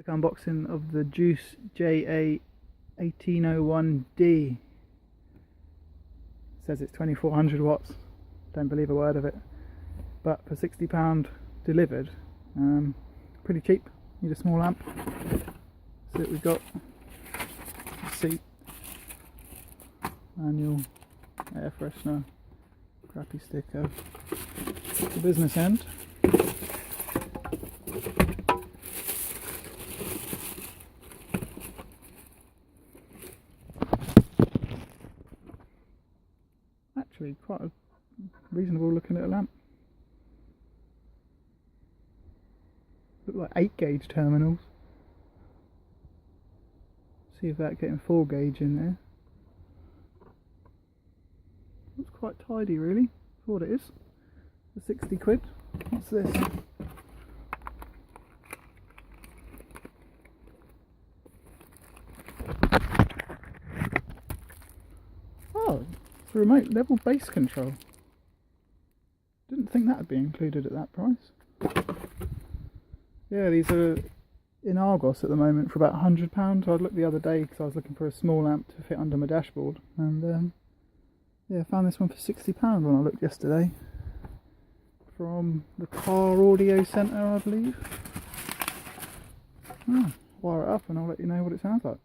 Quick unboxing of the Juice JA1801D. Says it's 2400 watts. Don't believe a word of it. But for £60 delivered, pretty cheap. Need a small lamp. So we've got a seat, manual, air freshener, crappy sticker, the business end. Actually quite a reasonable looking little lamp. Look like 8-gauge terminals. See if that's getting 4-gauge in there. Looks quite tidy really, for what it is. For 60 quid. What's this? Oh, it's a remote level bass control. Didn't think that would be included at that price. Yeah, these are in Argos at the moment for about £100. I looked the other day because I was looking for a small amp to fit under my dashboard, and yeah, I found this one for £60 when I looked yesterday from the Car Audio Centre, I believe. Wire it up and I'll let you know what it sounds like.